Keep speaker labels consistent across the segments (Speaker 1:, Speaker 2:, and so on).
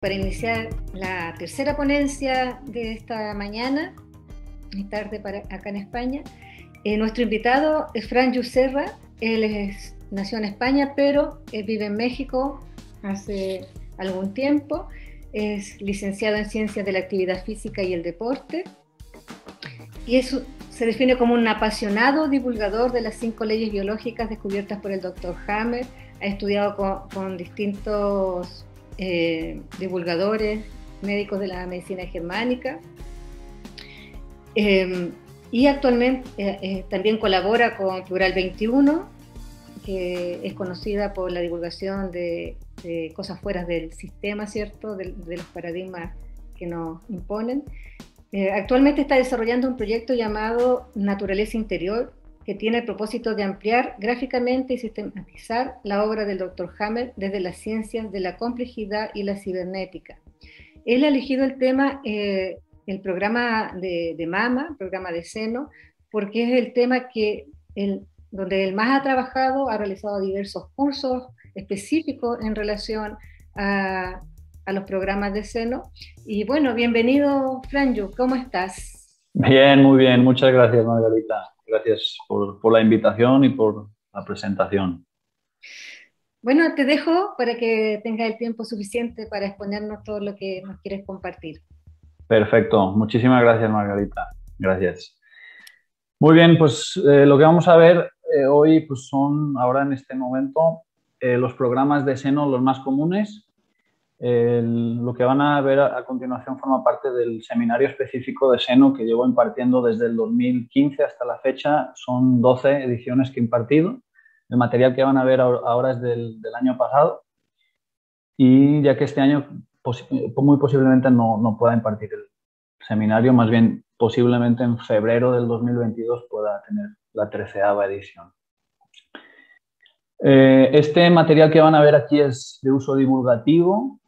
Speaker 1: para iniciar la tercera ponencia de esta mañana y tarde acá en España. Nuestro invitado es Fran Yuserra. Él nació en España, pero vive en México hace algún tiempo. Es licenciado en Ciencias de la Actividad Física y el Deporte. Y se define como un apasionado divulgador de las 5 leyes biológicas descubiertas por el Dr. Hammer. Ha estudiado con distintos divulgadores, médicos de la medicina germánica. Y actualmente también colabora con Plural 21, que es conocida por la divulgación de cosas fuera del sistema, ¿cierto? De los paradigmas que nos imponen. Actualmente está desarrollando un proyecto llamado Naturaleza Interior, que tiene el propósito de ampliar gráficamente y sistematizar la obra del Dr. Hammer desde las ciencias de la complejidad y la cibernética. Él ha elegido el tema, el programa de mama, el programa de seno, porque es el tema donde él más ha trabajado, ha realizado diversos cursos específicos en relación a los programas de seno. Y bueno, bienvenido, Franju, ¿cómo estás?
Speaker 2: Bien, muy bien. Muchas gracias, Margarita. Gracias por la invitación y por la presentación.
Speaker 1: Bueno, te dejo para que tengas el tiempo suficiente para exponernos todo lo que nos quieres compartir.
Speaker 2: Perfecto. Muchísimas gracias, Margarita. Gracias. Muy bien, pues lo que vamos a ver hoy pues son ahora en este momento los programas de seno los más comunes. Lo que van a ver a continuación forma parte del seminario específico de seno que llevo impartiendo desde el 2015 hasta la fecha. Son 12 ediciones que he impartido. El material que van a ver ahora es del año pasado, y ya que este año muy posiblemente no pueda impartir el seminario, más bien posiblemente en febrero del 2022 pueda tener la 13ª edición. Este material que van a ver aquí es de uso divulgativo.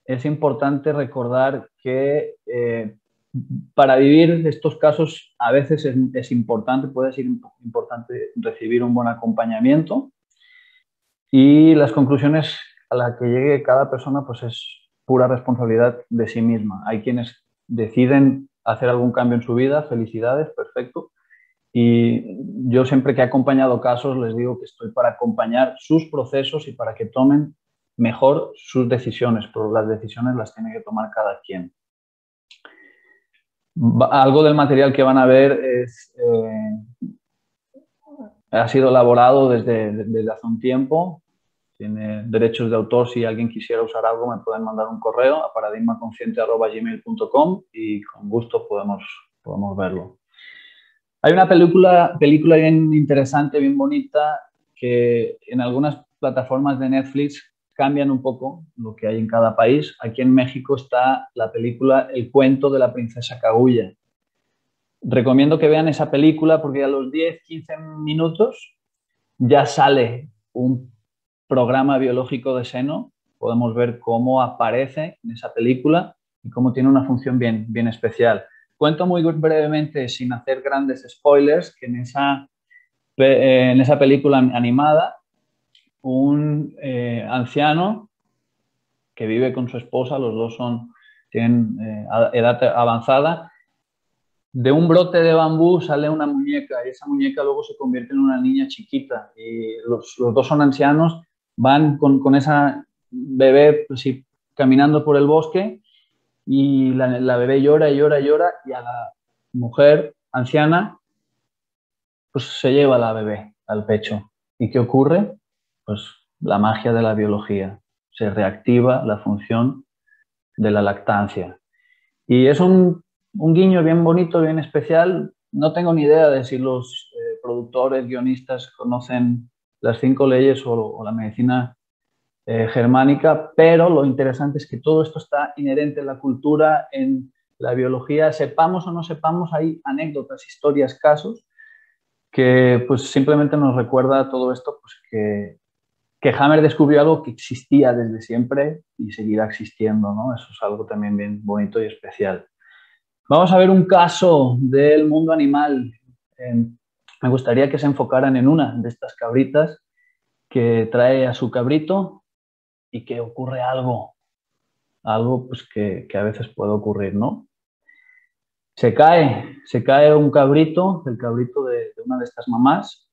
Speaker 2: Es importante recordar que para vivir estos casos a veces puede ser importante recibir un buen acompañamiento, y las conclusiones a las que llegue cada persona pues es pura responsabilidad de sí misma. Hay quienes deciden hacer algún cambio en su vida, felicidades, perfecto. Y yo siempre que he acompañado casos les digo que estoy para acompañar sus procesos y para que tomen mejor sus decisiones, pero las decisiones las tiene que tomar cada quien. Algo del material que van a ver ha sido elaborado desde hace un tiempo. Tiene derechos de autor. Si alguien quisiera usar algo me pueden mandar un correo a paradigmaconsciente@gmail.com y con gusto podemos verlo. Hay una película bien interesante, bien bonita, que en algunas plataformas de Netflix cambian un poco lo que hay en cada país. Aquí en México está la película El cuento de la princesa Kaguya. Recomiendo que vean esa película porque a los 10-15 minutos ya sale un programa biológico de seno. Podemos ver cómo aparece en esa película y cómo tiene una función bien especial. Cuento muy brevemente, sin hacer grandes spoilers, que en esa película animada un anciano que vive con su esposa, los dos tienen edad avanzada. De un brote de bambú sale una muñeca y esa muñeca luego se convierte en una niña chiquita, y los dos son ancianos, van con esa bebé pues, sí, caminando por el bosque, y la bebé llora y llora y llora, y a la mujer anciana pues se lleva a la bebé al pecho. ¿Y qué ocurre? Pues la magia de la biología. Se reactiva la función de la lactancia. Y es un guiño bien bonito, bien especial. No tengo ni idea de si los productores, guionistas conocen las 5 leyes o la medicina germánica, pero lo interesante es que todo esto está inherente en la cultura, en la biología. Sepamos o no sepamos, hay anécdotas, historias, casos que pues simplemente nos recuerda todo esto, pues que Hammer descubrió algo que existía desde siempre y seguirá existiendo, ¿no? Eso es algo también bien bonito y especial. Vamos a ver un caso del mundo animal. Me gustaría que se enfocaran en una de estas cabritas que trae a su cabrito y que ocurre algo. algo pues, que a veces puede ocurrir, ¿no? Se cae un cabrito, el cabrito de una de estas mamás,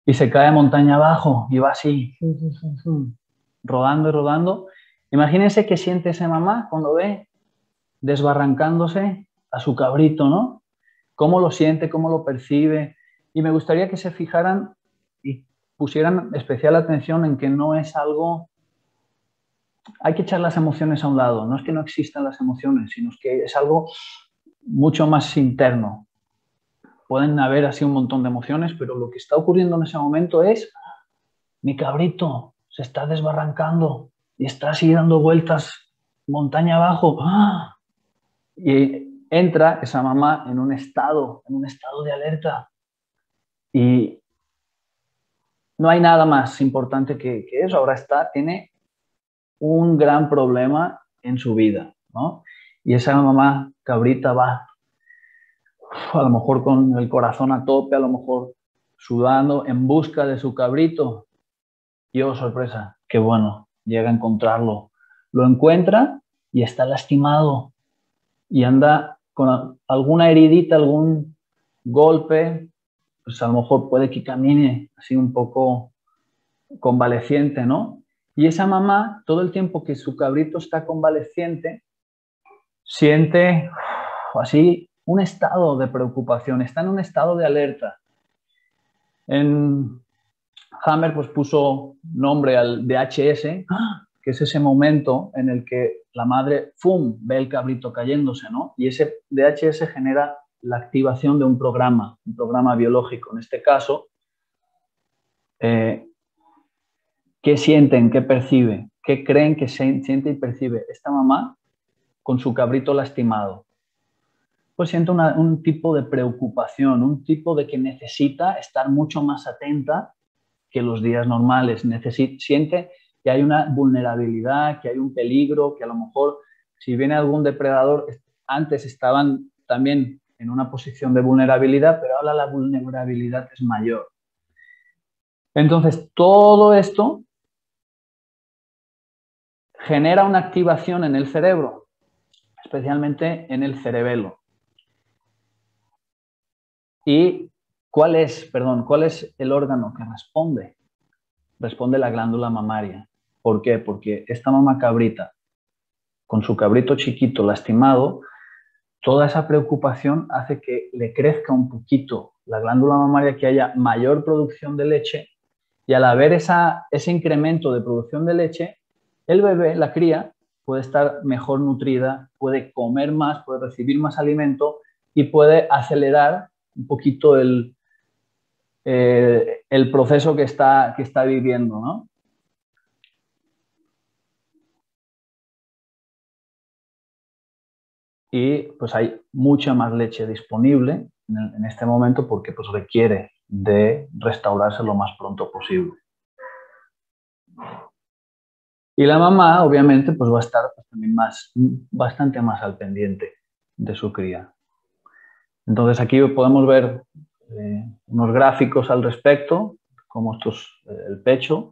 Speaker 2: y se cae montaña abajo y va así, rodando y rodando. Imagínense qué siente esa mamá cuando ve desbarrancándose a su cabrito, ¿no? Cómo lo siente, cómo lo percibe. Y me gustaría que se fijaran y pusieran especial atención en que no es algo... Hay que echar las emociones a un lado. No es que no existan las emociones, sino que es algo mucho más interno. Pueden haber así un montón de emociones, pero lo que está ocurriendo en ese momento es mi cabrito se está desbarrancando y está así dando vueltas montaña abajo. ¡Ah! Y entra esa mamá en un estado de alerta. Y no hay nada más importante que eso. Ahora tiene un gran problema en su vida, ¿no? Y esa mamá cabrita va a lo mejor con el corazón a tope, a lo mejor sudando, en busca de su cabrito. Y oh, sorpresa, qué bueno, llega a encontrarlo. Lo encuentra y está lastimado y anda con alguna heridita, algún golpe, pues a lo mejor puede que camine así un poco convaleciente, ¿no? Y esa mamá, todo el tiempo que su cabrito está convaleciente, siente así un estado de preocupación, está en un estado de alerta. En Hammer pues puso nombre al DHS, que es ese momento en el que la madre, ¡fum!, ve el cabrito cayéndose, ¿no? Y ese DHS genera la activación de un programa biológico. En este caso, ¿qué sienten, qué percibe, qué creen que siente y percibe esta mamá con su cabrito lastimado? Pues siente un tipo de preocupación, un tipo de que necesita estar mucho más atenta que los días normales. Siente que hay una vulnerabilidad, que hay un peligro, que a lo mejor si viene algún depredador, antes estaban también en una posición de vulnerabilidad, pero ahora la vulnerabilidad es mayor. Entonces, todo esto genera una activación en el cerebro, especialmente en el cerebelo. ¿Y cuál es el órgano que responde? Responde la glándula mamaria. ¿Por qué? Porque esta mamá cabrita, con su cabrito chiquito lastimado, toda esa preocupación hace que le crezca un poquito la glándula mamaria, que haya mayor producción de leche, y al haber ese incremento de producción de leche, el bebé, la cría, puede estar mejor nutrida, puede comer más, puede recibir más alimento y puede acelerar un poquito el proceso que está viviendo, ¿no? Y pues hay mucha más leche disponible en este momento porque pues requiere de restaurarse lo más pronto posible. Y la mamá, obviamente, pues va a estar pues, también bastante más al pendiente de su cría. Entonces aquí podemos ver unos gráficos al respecto, como el pecho,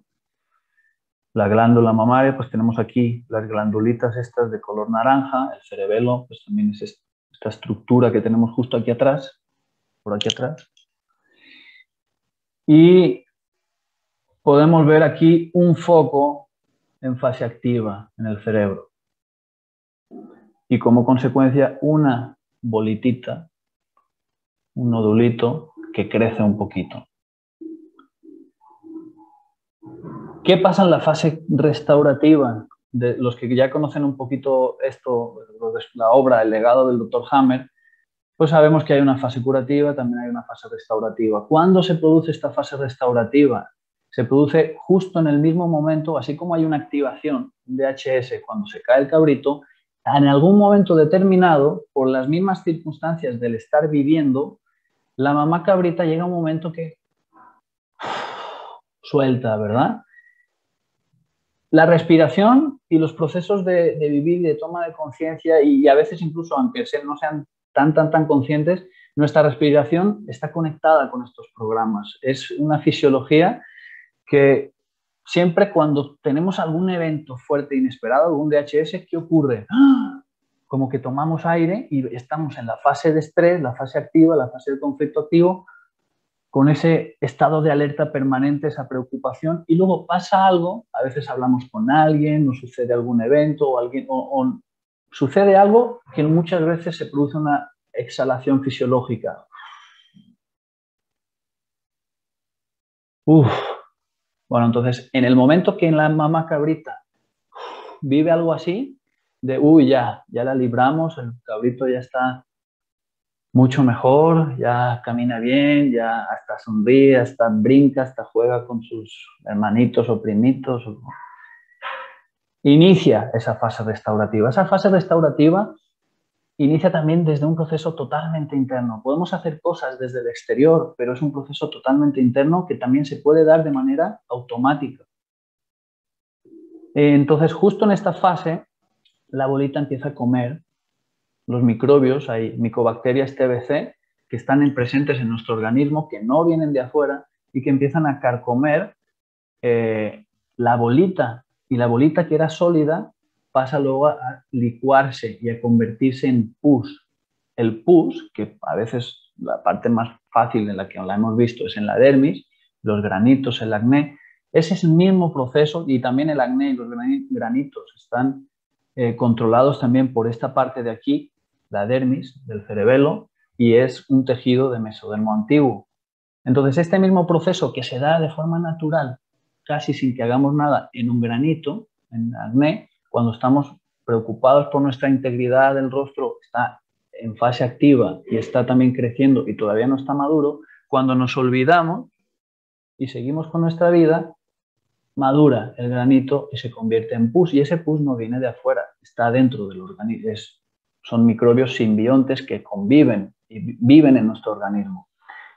Speaker 2: la glándula mamaria, pues tenemos aquí las glandulitas estas de color naranja, el cerebelo, pues también es esta estructura que tenemos justo aquí atrás, por aquí atrás. Y podemos ver aquí un foco en fase activa en el cerebro. Y como consecuencia una bolitita, un nodulito que crece un poquito. ¿Qué pasa en la fase restaurativa? De los que ya conocen un poquito esto, la obra, el legado del Dr. Hammer, pues sabemos que hay una fase curativa, también hay una fase restaurativa. ¿Cuándo se produce esta fase restaurativa? Se produce justo en el mismo momento, así como hay una activación de DHS cuando se cae el cabrito, en algún momento determinado, por las mismas circunstancias del estar viviendo, la mamá cabrita llega a un momento que suelta, ¿verdad? La respiración y los procesos de vivir y de toma de conciencia, y a veces incluso, aunque no sean tan conscientes, nuestra respiración está conectada con estos programas. Es una fisiología que siempre cuando tenemos algún evento fuerte, inesperado, algún DHS, ¿qué ocurre? ¡Ah! Como que tomamos aire y estamos en la fase de estrés, la fase activa, la fase de conflicto activo, con ese estado de alerta permanente, esa preocupación, y luego pasa algo, a veces hablamos con alguien, nos sucede algún evento o sucede algo que muchas veces se produce una exhalación fisiológica. Uf. Bueno, entonces, en el momento que en la mamá cabrita vive algo así, de uy, ya la libramos, el cabrito ya está mucho mejor, ya camina bien, ya hasta sonríe, hasta brinca, hasta juega con sus hermanitos o primitos. Inicia esa fase restaurativa. Esa fase restaurativa inicia también desde un proceso totalmente interno. Podemos hacer cosas desde el exterior, pero es un proceso totalmente interno que también se puede dar de manera automática. Entonces, justo en esta fase, la bolita empieza a comer los microbios, hay micobacterias TBC que están presentes en nuestro organismo, que no vienen de afuera y que empiezan a carcomer la bolita. Y la bolita que era sólida pasa luego a licuarse y a convertirse en pus. El pus, que a veces la parte más fácil en la que la hemos visto es en la dermis, los granitos, el acné, ese es el mismo proceso, y también el acné y los granitos están controlados también por esta parte de aquí, la dermis del cerebelo, y es un tejido de mesodermo antiguo. Entonces, este mismo proceso que se da de forma natural, casi sin que hagamos nada, en un granito, en acné, cuando estamos preocupados por nuestra integridad del rostro, está en fase activa y está también creciendo y todavía no está maduro, cuando nos olvidamos y seguimos con nuestra vida, madura el granito y se convierte en pus, y ese pus no viene de afuera, está dentro del organismo. Son microbios simbiontes que conviven y viven en nuestro organismo.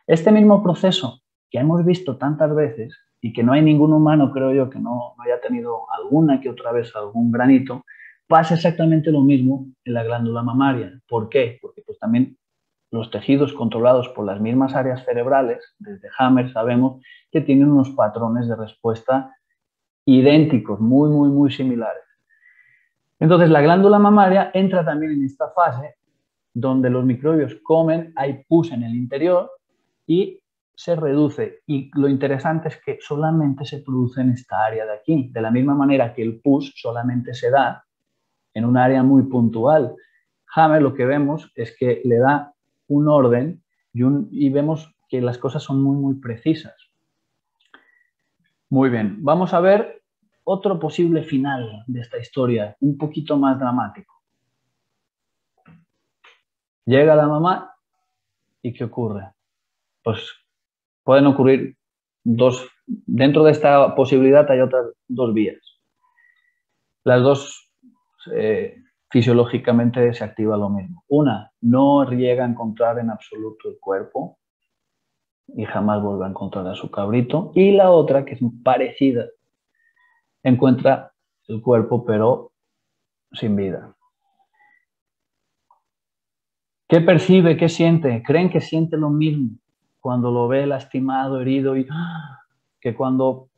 Speaker 2: Este mismo proceso que hemos visto tantas veces y que no hay ningún humano, creo yo, que no haya tenido alguna que otra vez algún granito, pasa exactamente lo mismo en la glándula mamaria. ¿Por qué? Porque pues también los tejidos controlados por las mismas áreas cerebrales, desde Hammer sabemos que tienen unos patrones de respuesta idénticos, muy similares. Entonces, la glándula mamaria entra también en esta fase donde los microbios comen, hay pus en el interior y se reduce. Y lo interesante es que solamente se produce en esta área de aquí, de la misma manera que el pus solamente se da en un área muy puntual. Hammer lo que vemos es que le da un orden y vemos que las cosas son muy precisas. Muy bien, vamos a ver otro posible final de esta historia, un poquito más dramático. Llega la mamá y ¿qué ocurre? Pues pueden ocurrir dentro de esta posibilidad hay otras dos vías. Las dos fisiológicamente se activa lo mismo. Una, no llega a encontrar en absoluto el cuerpo y jamás vuelve a encontrar a su cabrito. Y la otra, que es parecida, encuentra el cuerpo pero sin vida. ¿Qué percibe? ¿Qué siente? ¿Creen que siente lo mismo cuando lo ve lastimado, herido y que cuando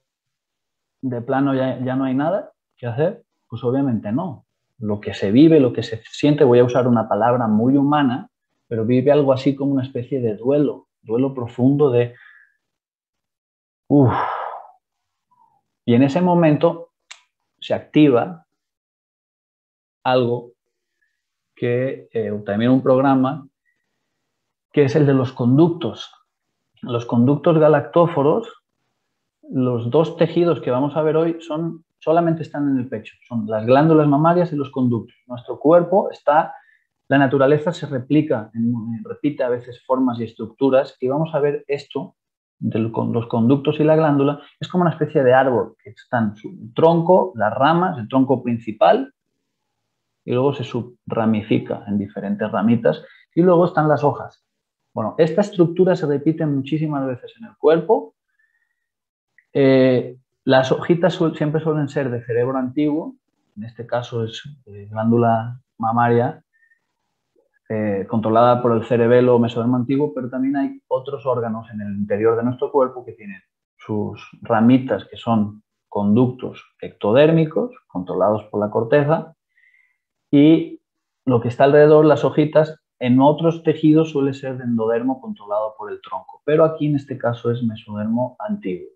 Speaker 2: de plano ya no hay nada que hacer? Pues obviamente no. Lo que se vive, lo que se siente, voy a usar una palabra muy humana, pero vive algo así como una especie de duelo profundo de uff. Y en ese momento se activa algo que también un programa que es el de los conductos. Los conductos galactóforos, los dos tejidos que vamos a ver hoy solamente están en el pecho, son las glándulas mamarias y los conductos. Nuestro cuerpo la naturaleza se replica, repite a veces formas y estructuras, y vamos a ver esto, con los conductos y la glándula, es como una especie de árbol, que están su tronco, las ramas, el tronco principal, y luego se subramifica en diferentes ramitas, y luego están las hojas. Bueno, esta estructura se repite muchísimas veces en el cuerpo. Las hojitas siempre suelen ser de cerebro antiguo, en este caso es glándula mamaria, controlada por el cerebelo o mesodermo antiguo, pero también hay otros órganos en el interior de nuestro cuerpo que tienen sus ramitas, que son conductos ectodérmicos controlados por la corteza y lo que está alrededor, las hojitas, en otros tejidos suele ser de endodermo controlado por el tronco, pero aquí en este caso es mesodermo antiguo.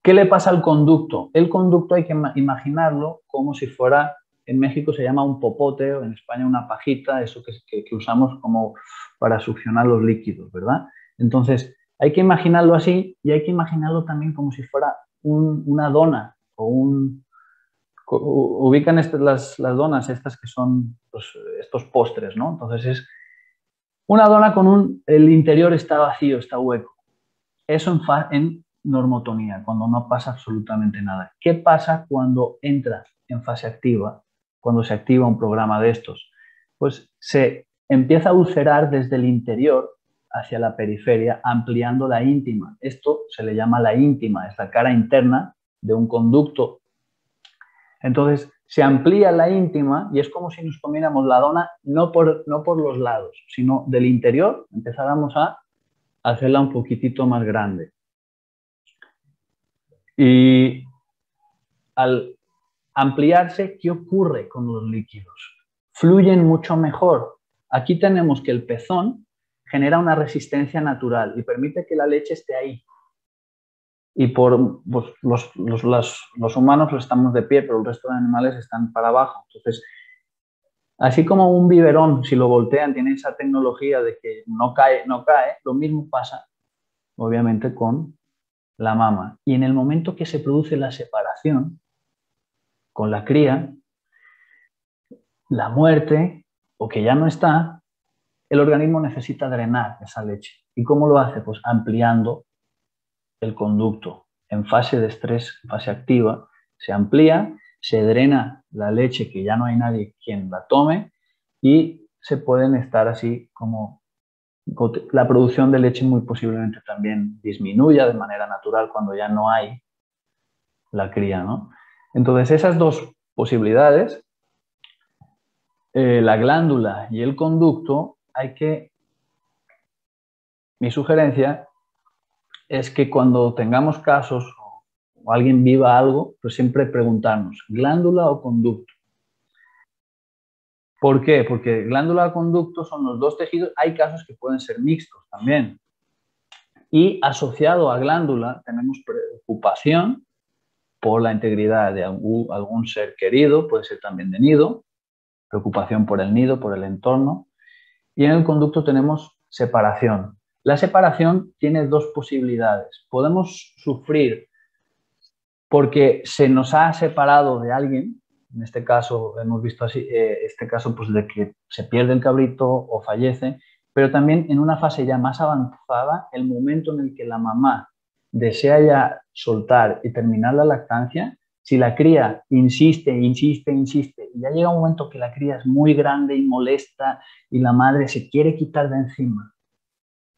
Speaker 2: ¿Qué le pasa al conducto? El conducto hay que imaginarlo como si fuera, en México se llama un popote o en España una pajita, eso que usamos como para succionar los líquidos, ¿verdad? Entonces, hay que imaginarlo así y hay que imaginarlo también como si fuera una dona o un... Ubican las donas estas que son estos postres, ¿no? Entonces es una dona con el interior está vacío, está hueco. Eso en normotonía, cuando no pasa absolutamente nada. ¿Qué pasa cuando entra en fase activa? Cuando se activa un programa de estos. Pues se empieza a ulcerar desde el interior hacia la periferia, ampliando la íntima. Esto se le llama la íntima, es la cara interna de un conducto. Entonces, se amplía la íntima y es como si nos comiéramos la dona no por los lados, sino del interior, empezáramos a hacerla un poquitito más grande. Y al ampliarse, ¿qué ocurre con los líquidos? Fluyen mucho mejor. Aquí tenemos que el pezón genera una resistencia natural y permite que la leche esté ahí. Y pues, los humanos estamos de pie, pero el resto de animales están para abajo. Entonces, así como un biberón, si lo voltean, tiene esa tecnología de que no cae, lo mismo pasa, obviamente, con la mama. Y en el momento que se produce la separación con la cría, la muerte, o que ya no está, el organismo necesita drenar esa leche. ¿Y cómo lo hace? Pues ampliando el conducto. En fase de estrés, en fase activa, se amplía, se drena la leche que ya no hay nadie quien la tome y se pueden estar así como la producción de leche muy posiblemente también disminuya de manera natural cuando ya no hay la cría, ¿no? Entonces esas dos posibilidades, la glándula y el conducto, mi sugerencia es que cuando tengamos casos o alguien viva algo, pues siempre preguntarnos, ¿glándula o conducto? ¿Por qué? Porque glándula o conducto son los dos tejidos, hay casos que pueden ser mixtos también. Y asociado a glándula tenemos preocupación por la integridad de algún ser querido, puede ser también de nido, preocupación por el nido, por el entorno. Y en el conducto tenemos separación. La separación tiene dos posibilidades. Podemos sufrir porque se nos ha separado de alguien, en este caso hemos visto así, este caso pues de que se pierde el cabrito o fallece, pero también en una fase ya más avanzada, el momento en el que la mamá desea ya soltar y terminar la lactancia, si la cría insiste, insiste, insiste, y ya llega un momento que la cría es muy grande y molesta y la madre se quiere quitar de encima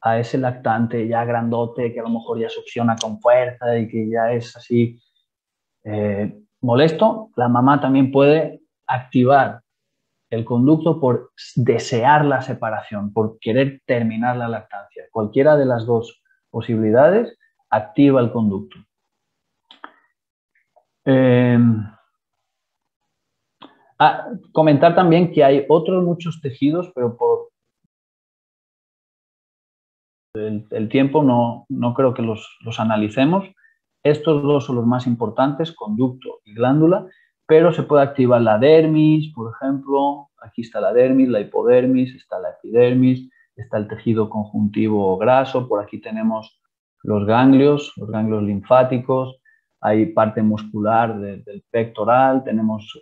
Speaker 2: a ese lactante ya grandote que a lo mejor ya succiona con fuerza y que ya es así molesto, la mamá también puede activar el conducto por desear la separación, por querer terminar la lactancia. Cualquiera de las dos posibilidades activa el conducto. Comentar también que hay otros muchos tejidos, pero por el tiempo no creo que los analicemos. Estos dos son los más importantes, conducto y glándula, pero se puede activar la dermis, por ejemplo. Aquí está la dermis, la hipodermis, está la epidermis, está el tejido conjuntivo graso, por aquí tenemos los ganglios linfáticos, hay parte muscular del pectoral, tenemos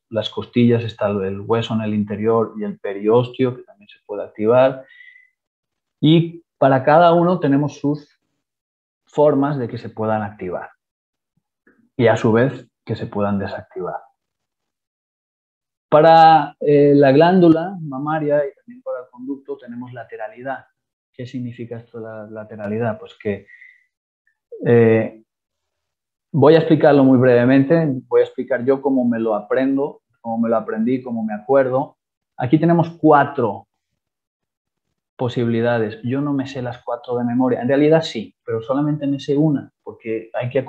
Speaker 2: las costillas, está el hueso en el interior y el periósteo, que también se puede activar. Y para cada uno tenemos sus formas de que se puedan activar y a su vez que se puedan desactivar. Para la glándula mamaria y también para el conducto tenemos lateralidad. ¿Qué significa esto de la lateralidad? Pues que voy a explicarlo muy brevemente, voy a explicar yo cómo me lo aprendo, cómo me lo aprendí, cómo me acuerdo. Aquí tenemos 4 posibilidades. Yo no me sé las 4 de memoria. En realidad sí, pero solamente me sé una. porque hay que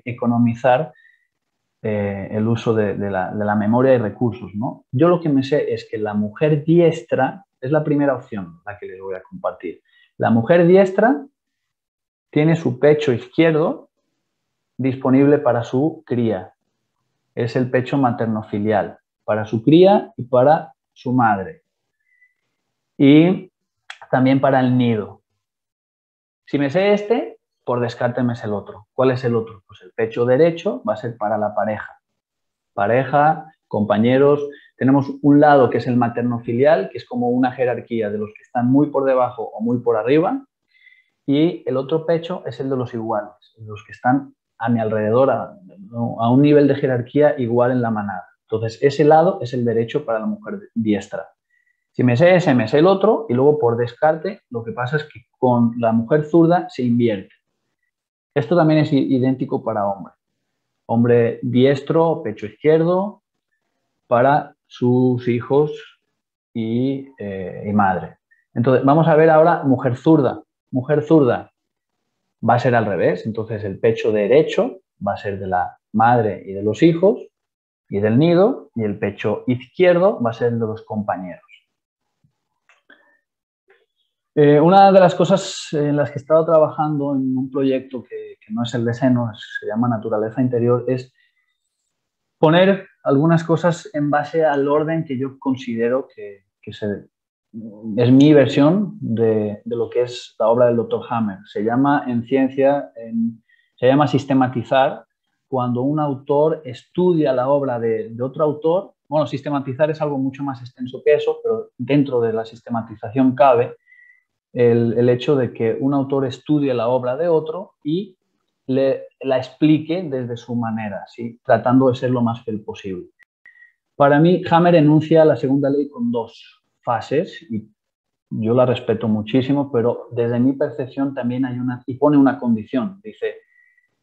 Speaker 2: economizar el uso de la memoria y recursos, ¿no? Yo lo que me sé es que la mujer diestra es la primera opción, la que les voy a compartir. La mujer diestra tiene su pecho izquierdo disponible para su cría. Es el pecho materno-filial, para su cría y para su madre. Y también para el nido. Si me sé este, por descarte me sé el otro. ¿Cuál es el otro? Pues el pecho derecho va a ser para la pareja. Pareja, compañeros. Tenemos un lado que es el materno-filial, que es como una jerarquía de los que están muy por debajo o muy por arriba. Y el otro pecho es el de los iguales, los que están a mi alrededor, a un nivel de jerarquía igual en la manada. Entonces, ese lado es el derecho para la mujer diestra. Si me sé ese, me sé el otro, y luego por descarte, lo que pasa es que con la mujer zurda se invierte. Esto también es idéntico para hombre. Hombre diestro, pecho izquierdo, para sus hijos y madre. Entonces, vamos a ver ahora mujer zurda. Mujer zurda va a ser al revés. Entonces, el pecho derecho va a ser de la madre y de los hijos y del nido, y el pecho izquierdo va a ser de los compañeros. Una de las cosas en las que he estado trabajando en un proyecto que no es el de seno, se llama Naturaleza Interior, es poner algunas cosas en base al orden que yo considero que es mi versión de lo que es la obra del Dr. Hammer. Se llama en ciencia, se llama sistematizar, cuando un autor estudia la obra de otro autor. Bueno, sistematizar es algo mucho más extenso que eso, pero dentro de la sistematización cabe el hecho de que un autor estudie la obra de otro y la explique desde su manera, ¿sí? Tratando de ser lo más fiel posible. Para mí, Hammer enuncia la segunda ley con dos fases, y yo la respeto muchísimo, pero desde mi percepción también hay y pone una condición. Dice,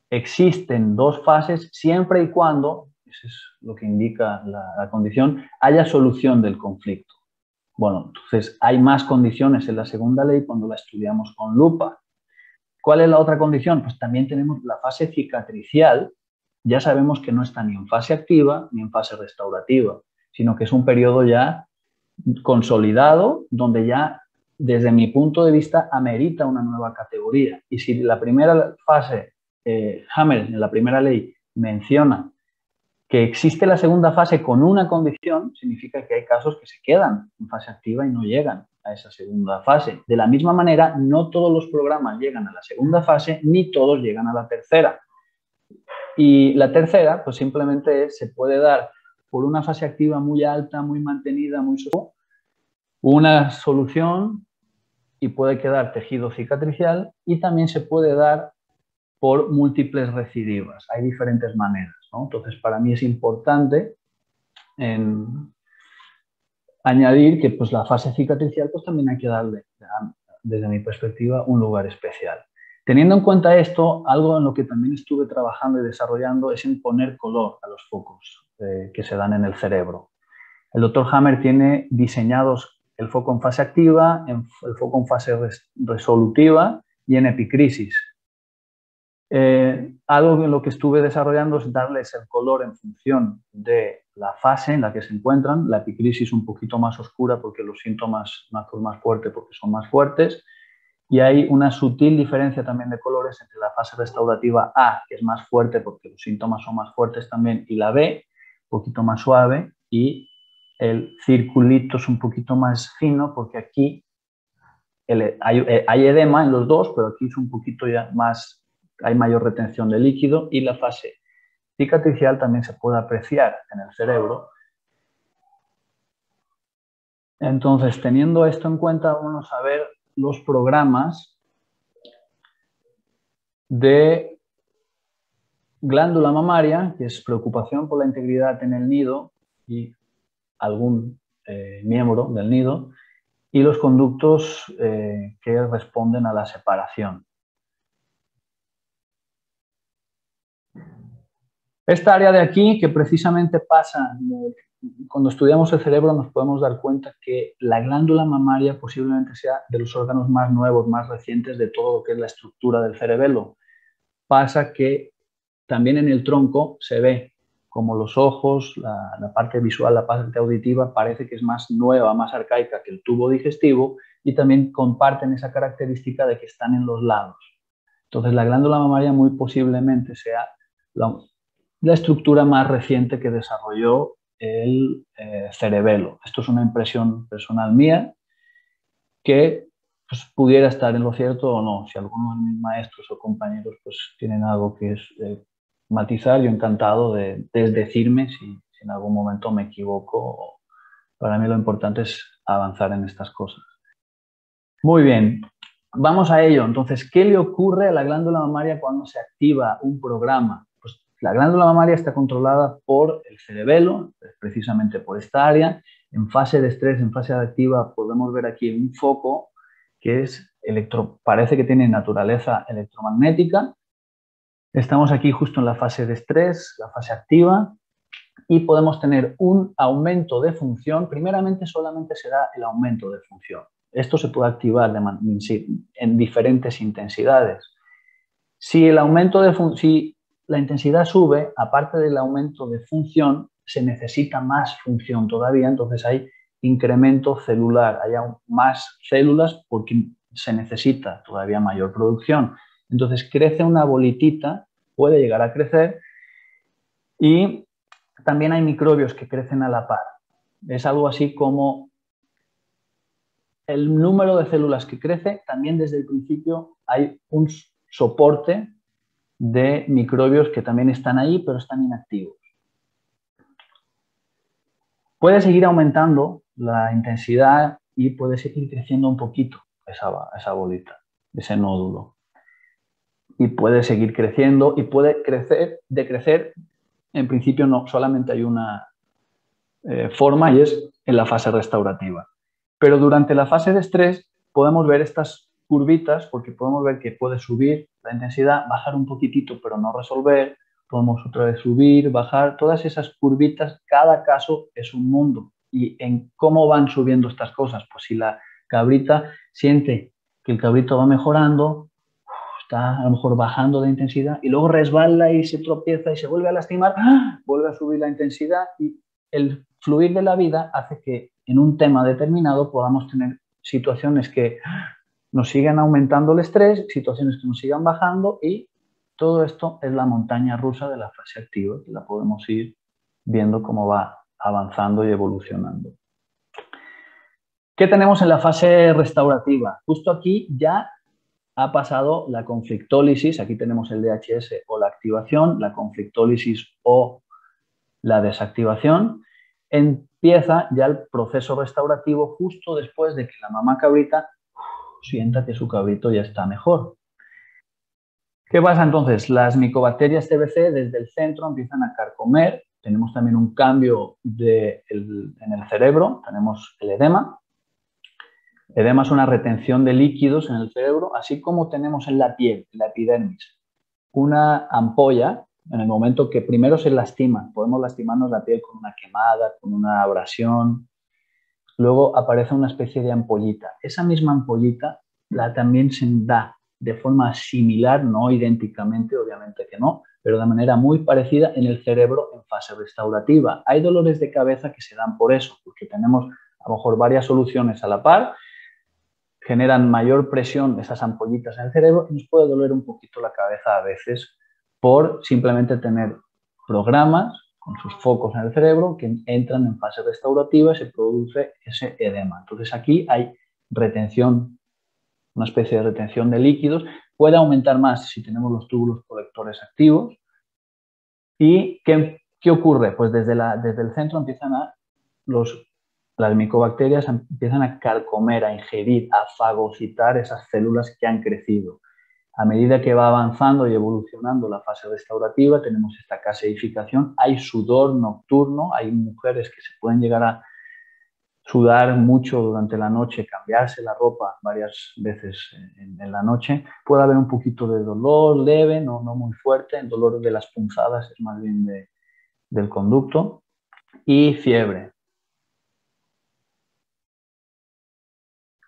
Speaker 2: existen dos fases siempre y cuando, eso es lo que indica la condición, haya solución del conflicto. Bueno, entonces hay más condiciones en la segunda ley cuando la estudiamos con lupa. ¿Cuál es la otra condición? Pues también tenemos la fase cicatricial. Ya sabemos que no está ni en fase activa ni en fase restaurativa, sino que es un periodo ya consolidado, donde ya, desde mi punto de vista, amerita una nueva categoría. Y si la primera fase, Hammer, en la primera ley, menciona que existe la segunda fase con una condición, significa que hay casos que se quedan en fase activa y no llegan a esa segunda fase. De la misma manera, no todos los programas llegan a la segunda fase, ni todos llegan a la tercera. Y la tercera, pues simplemente se puede dar por una fase activa muy alta, muy mantenida, muy suave, una solución, y puede quedar tejido cicatricial, y también se puede dar por múltiples recidivas. Hay diferentes maneras, ¿no? Entonces, para mí es importante añadir que pues, la fase cicatricial pues, también hay que darle, desde mi perspectiva, un lugar especial. Teniendo en cuenta esto, algo en lo que también estuve trabajando y desarrollando es en poner color a los focos que se dan en el cerebro. El Dr. Hammer tiene diseñados el foco en fase activa, el foco en fase resolutiva y en epicrisis. Algo en lo que estuve desarrollando es darles el color en función de la fase en la que se encuentran. La epicrisis un poquito más oscura porque los síntomas, un azul más fuerte porque son más fuertes, y hay una sutil diferencia también de colores entre la fase restaurativa A, que es más fuerte porque los síntomas son más fuertes también, y la B, un poquito más suave, y el circulito es un poquito más fino porque aquí hay edema en los dos, pero aquí es un poquito ya más, hay mayor retención de líquido, y la fase cicatricial también se puede apreciar en el cerebro. Entonces, teniendo esto en cuenta, vamos a ver los programas de glándula mamaria, que es preocupación por la integridad en el nido y algún miembro del nido, y los conductos que responden a la separación. Esta área de aquí, que precisamente pasa, cuando estudiamos el cerebro nos podemos dar cuenta que la glándula mamaria posiblemente sea de los órganos más nuevos, más recientes de todo lo que es la estructura del cerebelo. pasa que también en el tronco se ve como los ojos, la parte visual, la parte auditiva parece que es más nueva, más arcaica que el tubo digestivo, y también comparten esa característica de que están en los lados. Entonces la glándula mamaria muy posiblemente sea la estructura más reciente que desarrolló el cerebelo. Esto es una impresión personal mía que pues, pudiera estar en lo cierto o no. Si algunos de mis maestros o compañeros pues, tienen algo que es matizar, yo encantado de decirme si en algún momento me equivoco. Para mí lo importante es avanzar en estas cosas. Muy bien, vamos a ello. Entonces, ¿qué le ocurre a la glándula mamaria cuando se activa un programa? Pues la glándula mamaria está controlada por el cerebelo, precisamente por esta área. En fase de estrés, en fase activa, podemos ver aquí un foco que es parece que tiene naturaleza electromagnética. Estamos aquí justo en la fase de estrés, la fase activa, y podemos tener un aumento de función. Primeramente, solamente se da el aumento de función. Esto se puede activar en diferentes intensidades. Si la intensidad sube, aparte del aumento de función, se necesita más función todavía, entonces hay incremento celular, hay aún más células porque se necesita todavía mayor producción. Entonces crece una bolitita, puede llegar a crecer, y también hay microbios que crecen a la par. Es algo así como el número de células que crece, también desde el principio hay un soporte de microbios que también están ahí, pero están inactivos. Puede seguir aumentando la intensidad y puede seguir creciendo un poquito esa bolita, ese nódulo. Y puede seguir creciendo y puede decrecer. En principio no, solamente hay una forma y es en la fase restaurativa. Pero durante la fase de estrés podemos ver estas curvitas porque podemos ver que puede subir la intensidad, bajar un poquitito pero no resolver, podemos otra vez subir, bajar, todas esas curvitas, cada caso es un mundo. ¿Y en cómo van subiendo estas cosas? Pues si la cabrita siente que el cabrito va mejorando, está a lo mejor bajando de intensidad y luego resbala y se tropieza y se vuelve a lastimar, vuelve a subir la intensidad, y el fluir de la vida hace que en un tema determinado podamos tener situaciones que nos sigan aumentando el estrés, situaciones que nos sigan bajando, y todo esto es la montaña rusa de la fase activa, que la podemos ir viendo cómo va avanzando y evolucionando. ¿Qué tenemos en la fase restaurativa? Justo aquí ya ha pasado la conflictólisis, aquí tenemos el DHS o la activación, la conflictólisis o la desactivación. Empieza ya el proceso restaurativo justo después de que la mamá cabrita sienta que su cabrito ya está mejor. ¿Qué pasa entonces? Las micobacterias TBC desde el centro empiezan a carcomer. Tenemos también un cambio en el cerebro, tenemos el edema. Edema es una retención de líquidos en el cerebro, así como tenemos en la piel, en la epidermis, una ampolla. En el momento que primero se lastima, podemos lastimarnos la piel con una quemada, con una abrasión, luego aparece una especie de ampollita. Esa misma ampollita también se da de forma similar, no idénticamente, obviamente que no, pero de manera muy parecida en el cerebro en fase restaurativa. Hay dolores de cabeza que se dan por eso, porque tenemos a lo mejor varias soluciones a la par, generan mayor presión esas ampollitas en el cerebro y nos puede doler un poquito la cabeza a veces por simplemente tener programas con sus focos en el cerebro que entran en fase restaurativa y se produce ese edema. Entonces aquí hay retención, una especie de retención de líquidos. Puede aumentar más si tenemos los túbulos colectores activos. ¿Y qué ocurre? Pues desde el centro empiezan las micobacterias empiezan a carcomer, a ingerir, a fagocitar esas células que han crecido. A medida que va avanzando y evolucionando la fase restaurativa, tenemos esta caseificación, hay sudor nocturno, hay mujeres que se pueden llegar a sudar mucho durante la noche, cambiarse la ropa varias veces en la noche. Puede haber un poquito de dolor leve, no muy fuerte, el dolor de las punzadas es más bien del conducto, y fiebre.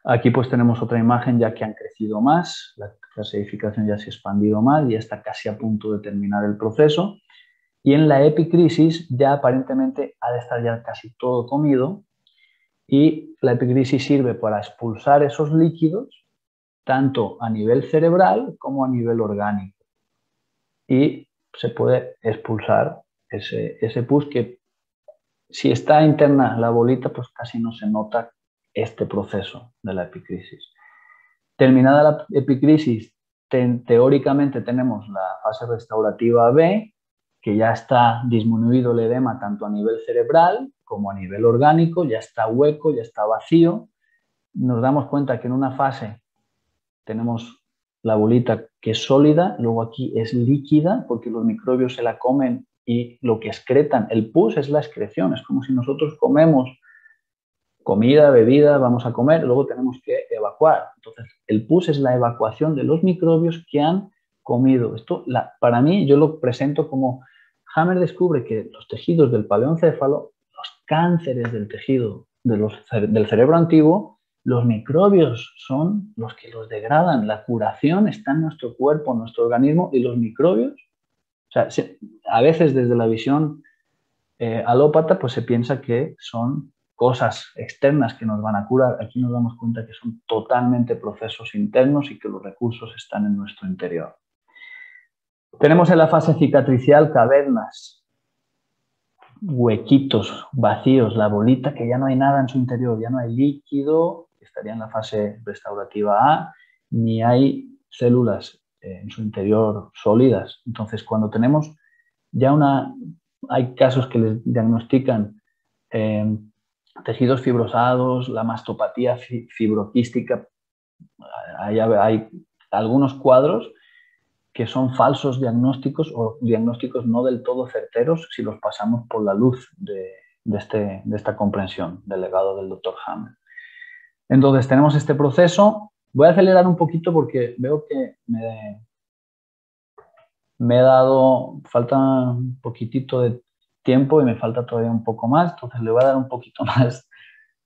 Speaker 2: Aquí pues tenemos otra imagen ya que han crecido crecido más, la sedificación ya se ha expandido más, ya está casi a punto de terminar el proceso. Y en la epicrisis ya aparentemente ha de estar ya casi todo comido y la epicrisis sirve para expulsar esos líquidos tanto a nivel cerebral como a nivel orgánico. Y se puede expulsar ese pus que si está interna la bolita pues casi no se nota este proceso de la epicrisis. Terminada la epicrisis, teóricamente tenemos la fase restaurativa B, que ya está disminuido el edema tanto a nivel cerebral como a nivel orgánico, ya está hueco, ya está vacío. Nos damos cuenta que en una fase tenemos la bolita que es sólida, luego aquí es líquida porque los microbios se la comen y lo que excretan, el pus es la excreción, es como si nosotros comemos comida, bebida, vamos a comer, luego tenemos que evacuar. Entonces, el pus es la evacuación de los microbios que han comido. Esto, para mí, yo lo presento como Hammer descubre que los tejidos del paleoencéfalo, los cánceres del tejido del cerebro antiguo, los microbios son los que los degradan. La curación está en nuestro cuerpo, en nuestro organismo, y los microbios, o sea, a veces desde la visión alópata, pues se piensa que son cosas externas que nos van a curar. Aquí nos damos cuenta que son totalmente procesos internos y que los recursos están en nuestro interior. Tenemos en la fase cicatricial cavernas, huequitos vacíos, la bolita que ya no hay nada en su interior, ya no hay líquido, que estaría en la fase restaurativa A, ni hay células en su interior sólidas. Entonces, cuando tenemos ya hay casos que les diagnostican tejidos fibrosados, la mastopatía fibroquística. Hay algunos cuadros que son falsos diagnósticos o diagnósticos no del todo certeros si los pasamos por la luz de esta comprensión del legado del Dr. Hammer. Entonces tenemos este proceso. Voy a acelerar un poquito porque veo que me he dado, falta un poquitito de tiempo y me falta todavía un poco más, entonces le voy a dar un poquito más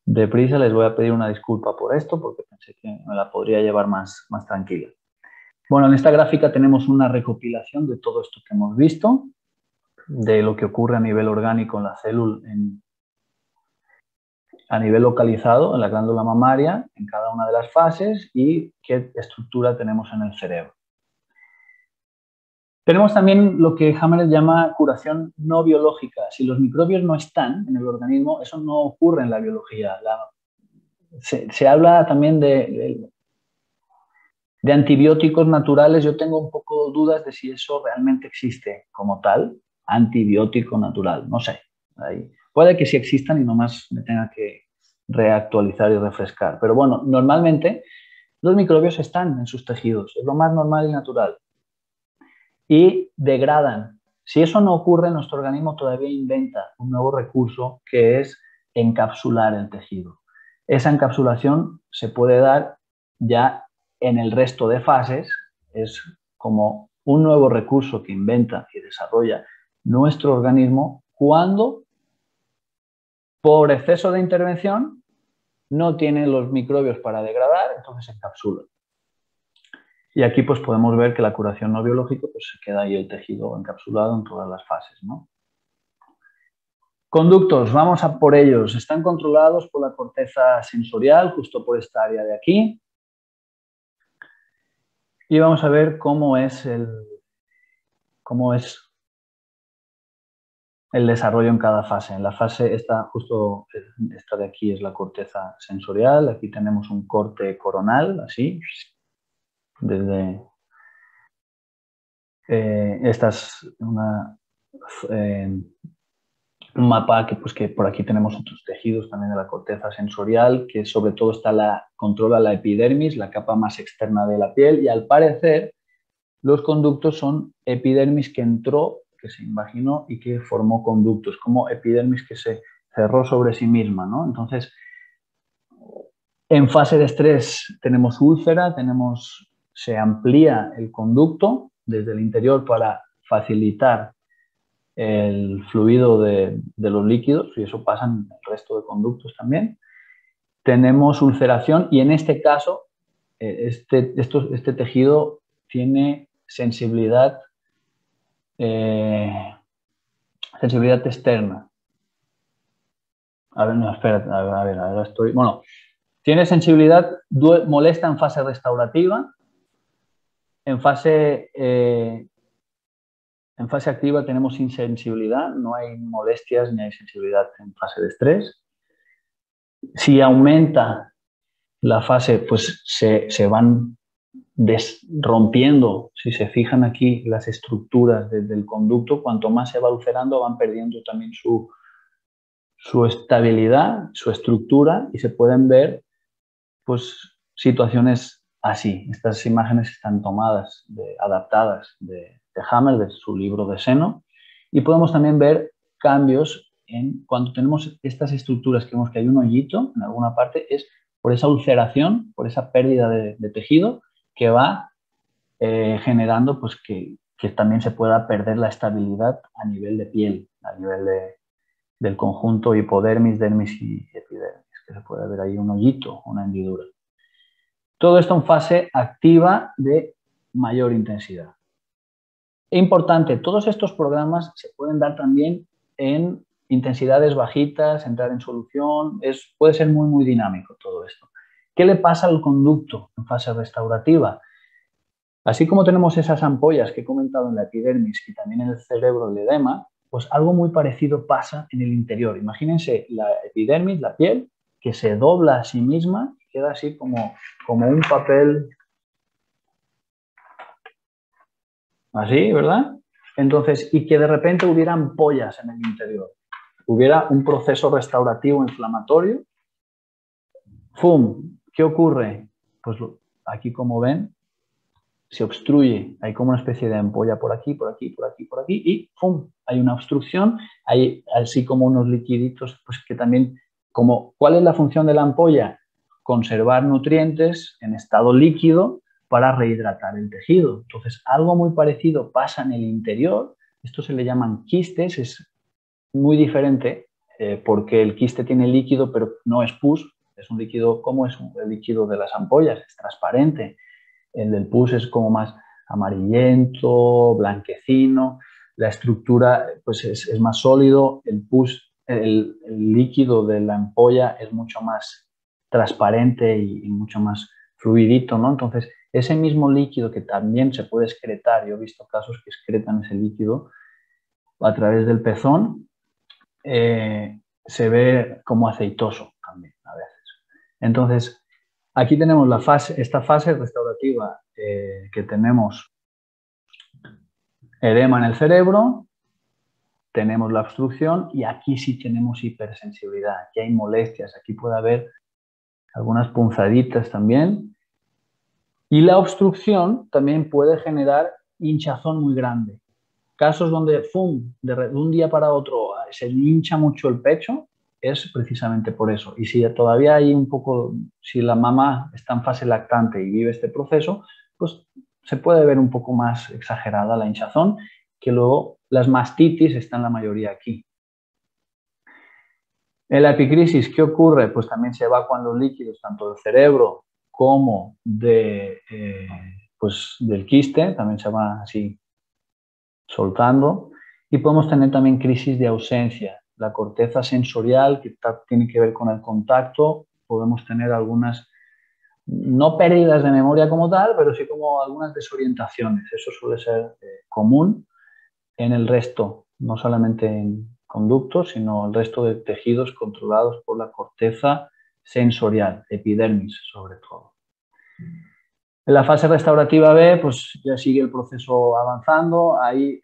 Speaker 2: de prisa, les voy a pedir una disculpa por esto porque pensé que me la podría llevar más tranquila. Bueno, en esta gráfica tenemos una recopilación de todo esto que hemos visto, de lo que ocurre a nivel orgánico en la célula, a nivel localizado en la glándula mamaria, en cada una de las fases y qué estructura tenemos en el cerebro. Tenemos también lo que Hammer llama curación no biológica. Si los microbios no están en el organismo, eso no ocurre en la biología. Se habla también de antibióticos naturales. Yo tengo un poco dudas de si eso realmente existe como tal, antibiótico natural. No sé. Puede que sí existan y nomás me tenga que reactualizar y refrescar. Pero bueno, normalmente los microbios están en sus tejidos. Es lo más normal y natural. Y degradan. Si eso no ocurre, nuestro organismo todavía inventa un nuevo recurso que es encapsular el tejido. Esa encapsulación se puede dar ya en el resto de fases, es como un nuevo recurso que inventa y desarrolla nuestro organismo cuando, por exceso de intervención, no tiene los microbios para degradar, entonces se encapsula. Y aquí pues podemos ver que la curación no biológica pues se queda ahí el tejido encapsulado en todas las fases, ¿no? Conductos, vamos a por ellos. Están controlados por la corteza sensorial, justo por esta área de aquí. Y vamos a ver cómo es el desarrollo en cada fase. En la fase esta de aquí es la corteza sensorial. Aquí tenemos un corte coronal, así, desde esta es un mapa que por aquí tenemos otros tejidos también de la corteza sensorial, que sobre todo controla la epidermis, la capa más externa de la piel, y al parecer los conductos son epidermis que entró, que se imaginó y que formó conductos, como epidermis que se cerró sobre sí misma, ¿no? Entonces, en fase de estrés tenemos úlcera, se amplía el conducto desde el interior para facilitar el fluido de los líquidos, y eso pasa en el resto de conductos también. Tenemos ulceración y en este caso este tejido tiene sensibilidad externa. A ver, no, espera, a ver, ahora estoy... Bueno, tiene sensibilidad, molesta en fase restaurativa, en fase activa tenemos insensibilidad, no hay molestias ni hay sensibilidad en fase de estrés. Si aumenta la fase, pues se van rompiendo, si se fijan aquí, las estructuras del conducto. Cuanto más se va ulcerando, van perdiendo también su estabilidad, su estructura, y se pueden ver pues situaciones así. Estas imágenes están tomadas, adaptadas de Hammer, de su libro de seno, y podemos también ver cambios cuando tenemos estas estructuras, que vemos que hay un hoyito en alguna parte, es por esa ulceración, por esa pérdida de tejido que va generando pues que también se pueda perder la estabilidad a nivel de piel, a nivel del conjunto hipodermis, dermis y epidermis, que se puede ver ahí un hoyito, una hendidura. Todo esto en fase activa de mayor intensidad. Importante, todos estos programas se pueden dar también en intensidades bajitas, entrar en solución, puede ser muy, muy dinámico todo esto. ¿Qué le pasa al conducto en fase restaurativa? Así como tenemos esas ampollas que he comentado en la epidermis y también en el cerebro, el edema, pues algo muy parecido pasa en el interior. Imagínense la epidermis, la piel, que se dobla a sí misma y queda así como un papel, así, ¿verdad? Entonces, y que de repente hubiera ampollas en el interior, hubiera un proceso restaurativo inflamatorio. ¡Fum! ¿Qué ocurre? Pues aquí, como ven, se obstruye, hay como una especie de ampolla por aquí, por aquí, por aquí, por aquí, y ¡pum! Hay una obstrucción, hay así como unos liquiditos, pues que también, ¿cuál es la función de la ampolla? Conservar nutrientes en estado líquido para rehidratar el tejido. Entonces, algo muy parecido pasa en el interior, esto se le llaman quistes, es muy diferente porque el quiste tiene líquido, pero no es pus, es un líquido, como es el líquido de las ampollas, es transparente. El del pus es como más amarillento, blanquecino, la estructura pues es más sólido, el pus, el líquido de la ampolla es mucho más transparente y mucho más fluidito, ¿no? Entonces, ese mismo líquido que también se puede excretar, yo he visto casos que excretan ese líquido a través del pezón, se ve como aceitoso también a veces. Entonces, aquí tenemos esta fase restaurativa que tenemos edema en el cerebro, tenemos la obstrucción y aquí sí tenemos hipersensibilidad, aquí hay molestias, aquí puede haber algunas punzaditas también. Y la obstrucción también puede generar hinchazón muy grande. Casos donde, ¡fum!, de un día para otro se hincha mucho el pecho, es precisamente por eso. Y si todavía hay un poco, si la mamá está en fase lactante y vive este proceso, pues se puede ver un poco más exagerada la hinchazón, que luego las mastitis están la mayoría aquí. En la epicrisis, ¿qué ocurre? Pues también se evacuan los líquidos, tanto del cerebro como del quiste, también se va así soltando, y podemos tener también crisis de ausencia. La corteza sensorial, que tiene que ver con el contacto, podemos tener algunas, no pérdidas de memoria como tal, pero sí como algunas desorientaciones. Eso suele ser común en el resto, no solamente en conductos, sino el resto de tejidos controlados por la corteza sensorial, epidermis sobre todo. En la fase restaurativa B, pues ya sigue el proceso avanzando, ahí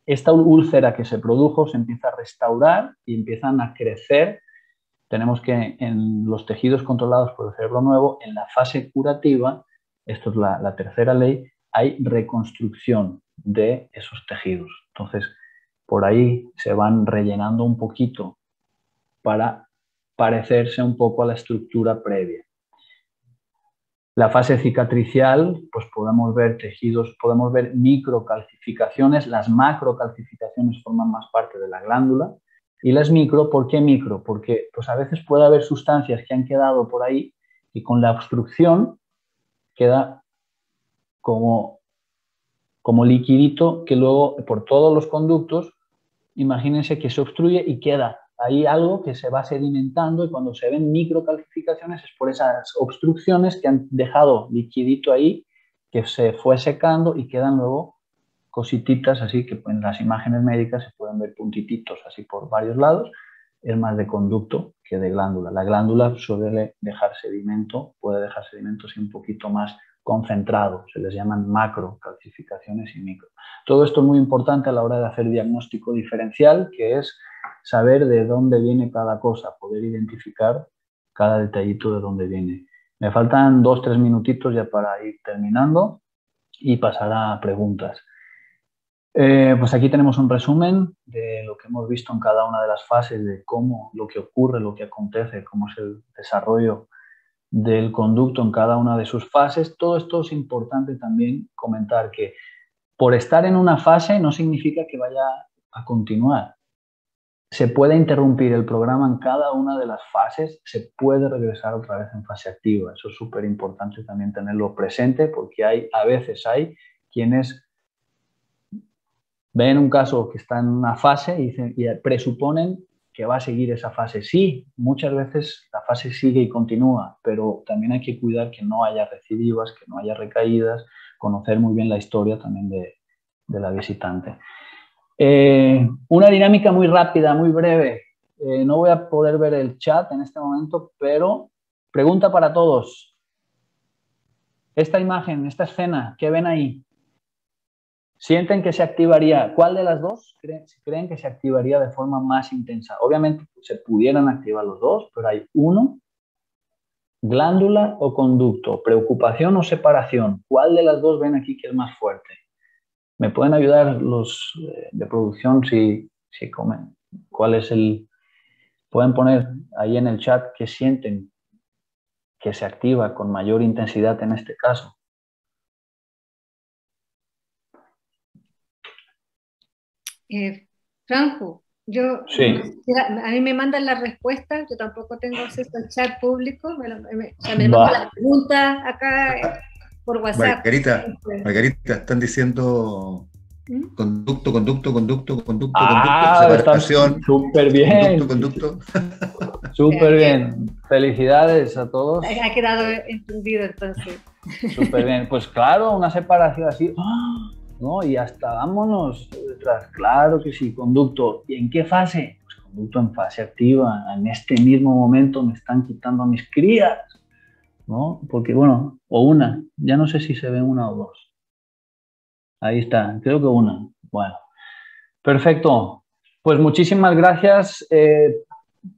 Speaker 2: esta úlcera que se produjo se empieza a restaurar y empiezan a crecer. Tenemos que en los tejidos controlados por el cerebro nuevo, en la fase curativa, esto es la tercera ley, hay reconstrucción de esos tejidos. Entonces, por ahí se van rellenando un poquito para parecerse un poco a la estructura previa. La fase cicatricial, pues podemos ver tejidos, podemos ver microcalcificaciones. Las macrocalcificaciones forman más parte de la glándula. Y las micro, ¿por qué micro? Porque pues a veces puede haber sustancias que han quedado por ahí y con la obstrucción queda como liquidito que luego por todos los conductos, imagínense que se obstruye y queda ahí algo que se va sedimentando, y cuando se ven microcalcificaciones es por esas obstrucciones que han dejado liquidito ahí, que se fue secando y quedan luego cosititas así, que en las imágenes médicas se pueden ver puntititos así por varios lados. Es más de conducto que de glándula. La glándula suele dejar sedimento, puede dejar sedimento así un poquito más concentrado, se les llaman macrocalcificaciones y micro. Todo esto es muy importante a la hora de hacer diagnóstico diferencial, que es saber de dónde viene cada cosa, poder identificar cada detallito de dónde viene. Me faltan 2-3 minutitos ya para ir terminando y pasar a preguntas. Pues aquí tenemos un resumen de lo que hemos visto en cada una de las fases, de cómo, lo que ocurre, lo que acontece, cómo es el desarrollo del conducto en cada una de sus fases. Todo esto es importante también comentar, que por estar en una fase no significa que vaya a continuar. Se puede interrumpir el programa en cada una de las fases, se puede regresar otra vez en fase activa. Eso es súper importante también tenerlo presente, porque a veces hay quienes ven un caso que está en una fase y presuponen que va a seguir esa fase. Sí, muchas veces la fase sigue y continúa, pero también hay que cuidar que no haya recidivas, que no haya recaídas, conocer muy bien la historia también de la visitante. Una dinámica muy rápida, muy breve. No voy a poder ver el chat en este momento, pero pregunta para todos. Esta imagen, esta escena, ¿qué ven ahí? ¿Sienten que se activaría? ¿Cuál de las dos creen que se activaría de forma más intensa? Obviamente se pudieran activar los dos, pero hay uno, glándula o conducto, preocupación o separación. ¿Cuál de las dos ven aquí que es más fuerte? ¿Me pueden ayudar los de producción si comen? ¿Cuál es el...? Pueden poner ahí en el chat qué sienten que se activa con mayor intensidad en este caso.
Speaker 1: Franjo,
Speaker 2: Sí.
Speaker 1: a mí me mandan las respuestas, yo tampoco tengo acceso al chat público, me mandan las preguntas acá por WhatsApp.
Speaker 3: Margarita, están diciendo conducto,
Speaker 2: separación. Súper bien.
Speaker 3: Conducto.
Speaker 2: Súper bien. Felicidades a todos.
Speaker 1: Ha quedado entendido entonces.
Speaker 2: Súper bien. Pues claro, una separación así. ¡Oh! ¿No? Y hasta vámonos detrás. Claro que sí, conducto. ¿Y en qué fase? Pues conducto en fase activa. En este mismo momento me están quitando a mis crías, ¿no? Porque, bueno, o una. Ya no sé si se ven una o dos. Ahí está, creo que una. Bueno, perfecto. Pues muchísimas gracias.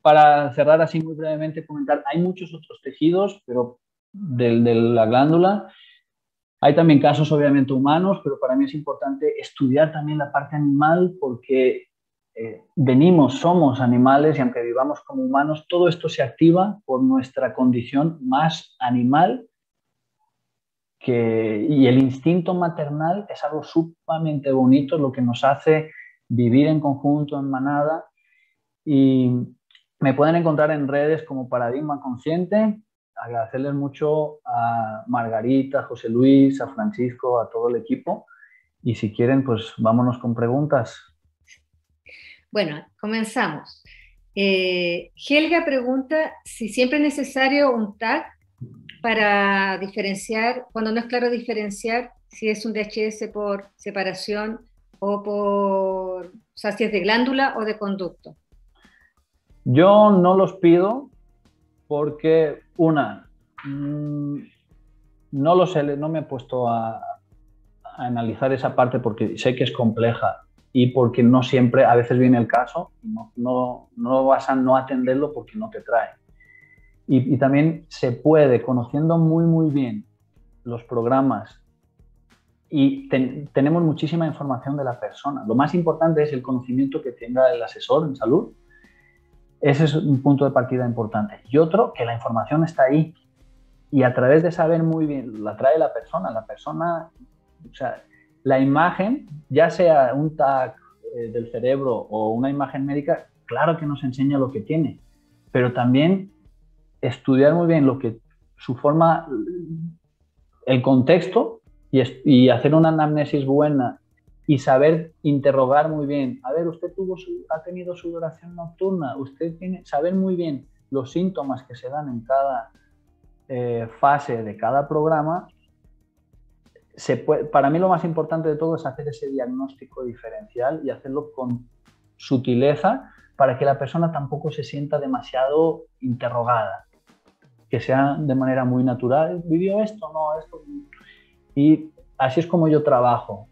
Speaker 2: Para cerrar así muy brevemente, comentar, hay muchos otros tejidos, pero de la glándula. Hay también casos obviamente humanos, pero para mí es importante estudiar también la parte animal, porque somos animales, y aunque vivamos como humanos, todo esto se activa por nuestra condición más animal, y el instinto maternal es algo sumamente bonito, lo que nos hace vivir en conjunto, en manada. Y me pueden encontrar en redes como Paradigma Consciente. Agradecerles mucho a Margarita, a José Luis, a Francisco, a todo el equipo. Y si quieren, pues vámonos con preguntas.
Speaker 1: Bueno, comenzamos. Helga pregunta si siempre es necesario un tag para diferenciar, cuando no es claro diferenciar si es un DHS por separación o sea, si es de glándula o de conducto.
Speaker 2: Yo no los pido porque, no lo sé, no me he puesto a analizar esa parte porque sé que es compleja y porque no siempre, a veces viene el caso y no vas a no atenderlo porque no te trae. Y también se puede, conociendo muy, muy bien los programas, y tenemos muchísima información de la persona. Lo más importante es el conocimiento que tenga el asesor en salud. Ese es un punto de partida importante. Y otro, que la información está ahí. Y a través de saber muy bien, la trae la persona, o sea, la imagen, ya sea un tag del cerebro o una imagen médica, claro que nos enseña lo que tiene, pero también estudiar muy bien lo que su forma, el contexto y hacer una anamnesis buena y saber interrogar muy bien. A ver, usted ha tenido sudoración nocturna, saber muy bien los síntomas que se dan en cada fase de cada programa. Para mí lo más importante de todo es hacer ese diagnóstico diferencial y hacerlo con sutileza para que la persona tampoco se sienta demasiado interrogada, que sea de manera muy natural. ¿Vivió esto? No, esto. Y así es como yo trabajo.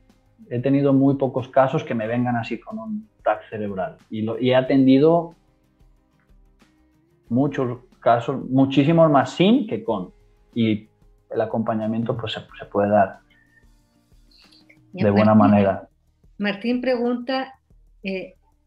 Speaker 2: He tenido muy pocos casos que me vengan así con un TAC cerebral y he atendido muchos casos, muchísimos más sin que con, y el acompañamiento pues se puede dar de buena manera.
Speaker 1: Martín pregunta,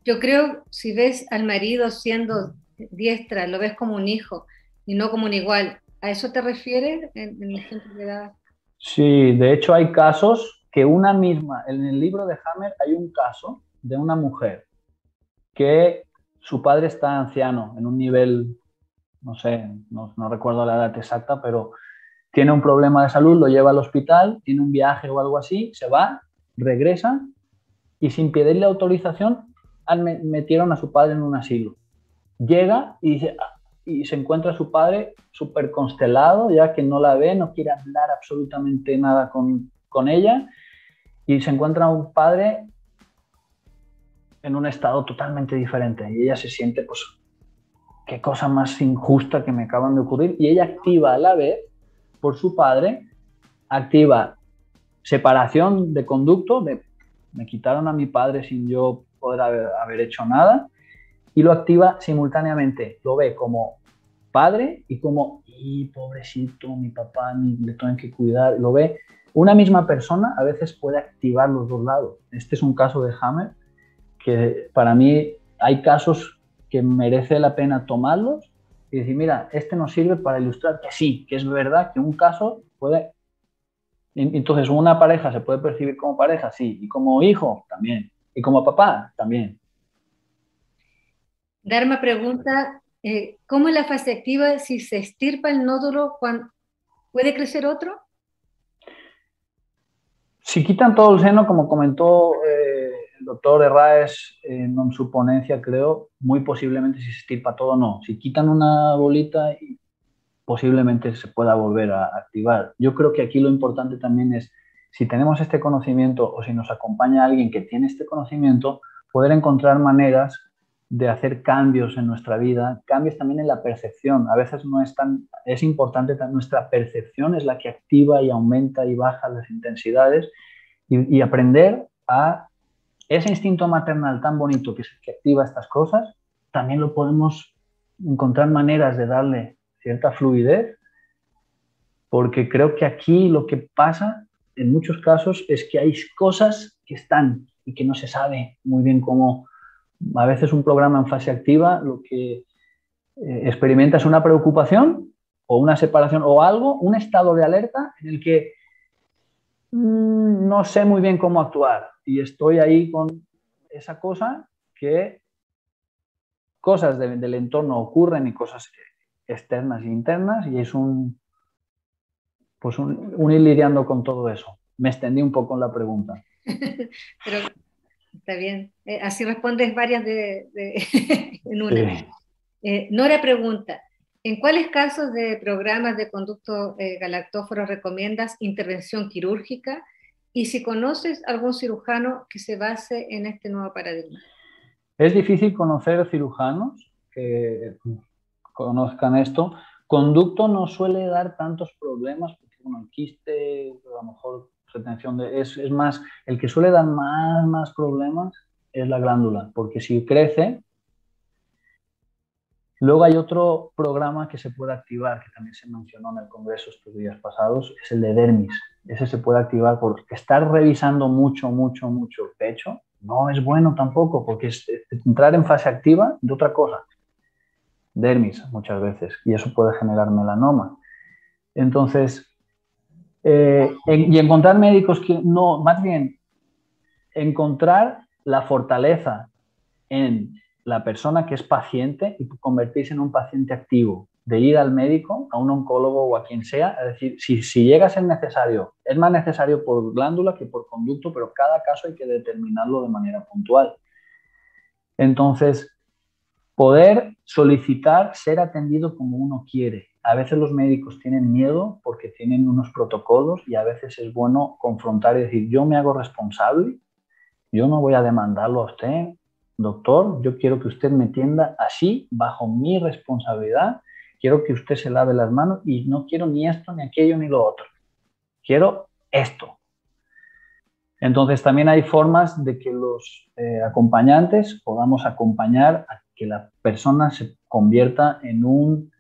Speaker 1: yo creo, si ves al marido siendo diestra, lo ves como un hijo y no como un igual, ¿a eso te refieres en el ejemplo que das?
Speaker 2: Sí, de hecho hay casos que una misma, en el libro de Hammer hay un caso de una mujer que su padre está anciano, en un nivel, no sé, no recuerdo la edad exacta, pero tiene un problema de salud, lo lleva al hospital, tiene un viaje o algo así, se va, regresa y sin pedirle autorización metieron a su padre en un asilo. Llega y se encuentra a su padre súper constelado, ya que no la ve, no quiere hablar absolutamente nada con ella, y se encuentra a un padre en un estado totalmente diferente y ella se siente, pues, qué cosa más injusta que me acaban de ocurrir, y ella activa a la vez, por su padre, activa separación de conducto, me quitaron a mi padre sin yo poder haber hecho nada, y lo activa simultáneamente, lo ve como padre y como, pobrecito, mi papá, le tengo que cuidar, lo ve. Una misma persona a veces puede activar los dos lados. Este es un caso de Hammer que para mí hay casos que merece la pena tomarlos y decir, mira, este nos sirve para ilustrar que sí, que es verdad que un caso puede... Entonces, una pareja se puede percibir como pareja, sí, y como hijo también, y como papá también.
Speaker 1: Dharma pregunta, ¿cómo es la fase activa si se estirpa el nódulo, puede crecer otro?
Speaker 2: Si quitan todo el seno, como comentó el doctor Herráez en su ponencia, creo, muy posiblemente si se estirpa todo, no. Si quitan una bolita, posiblemente se pueda volver a activar. Yo creo que aquí lo importante también es, si tenemos este conocimiento o si nos acompaña alguien que tiene este conocimiento, poder encontrar maneras de hacer cambios en nuestra vida, cambios también en la percepción. A veces no es importante, nuestra percepción es la que activa y aumenta y baja las intensidades, y aprender a ese instinto maternal tan bonito que activa estas cosas, también lo podemos encontrar maneras de darle cierta fluidez, porque creo que aquí lo que pasa en muchos casos es que hay cosas que están y que no se sabe muy bien cómo. A veces un programa en fase activa lo que experimenta es una preocupación o una separación o algo, un estado de alerta en el que no sé muy bien cómo actuar y estoy ahí con esa cosa que cosas del entorno ocurren y cosas externas e internas, y es un ir lidiando con todo eso. Me extendí un poco en la pregunta.
Speaker 1: Pero está bien. Así respondes varias en una.
Speaker 2: Sí.
Speaker 1: Nora pregunta, ¿en cuáles casos de programas de conducto galactóforo recomiendas intervención quirúrgica? Y si conoces algún cirujano que se base en este nuevo paradigma.
Speaker 2: Es difícil conocer cirujanos que conozcan esto. Conducto no suele dar tantos problemas, porque bueno, el quiste, a lo mejor retención es más, el que suele dar más problemas es la glándula, porque si crece. Luego hay otro programa que se puede activar, que también se mencionó en el congreso estos días pasados, es el de dermis. Ese se puede activar porque estar revisando mucho el pecho no es bueno tampoco, porque es entrar en fase activa de otra cosa. Dermis muchas veces, y eso puede generar melanoma. Entonces, y encontrar médicos que no, más bien, encontrar la fortaleza en la persona que es paciente y convertirse en un paciente activo. de ir al médico, a un oncólogo o a quien sea, es decir, si llega a ser necesario, es más necesario por glándula que por conducto, pero cada caso hay que determinarlo de manera puntual. Entonces, poder solicitar ser atendido como uno quiere. A veces los médicos tienen miedo porque tienen unos protocolos y a veces es bueno confrontar y decir, yo me hago responsable, yo no voy a demandarlo a usted, doctor, yo quiero que usted me atienda así, bajo mi responsabilidad, quiero que usted se lave las manos y no quiero ni esto, ni aquello, ni lo otro. Quiero esto. Entonces también hay formas de que los acompañantes podamos acompañar a que la persona se convierta en un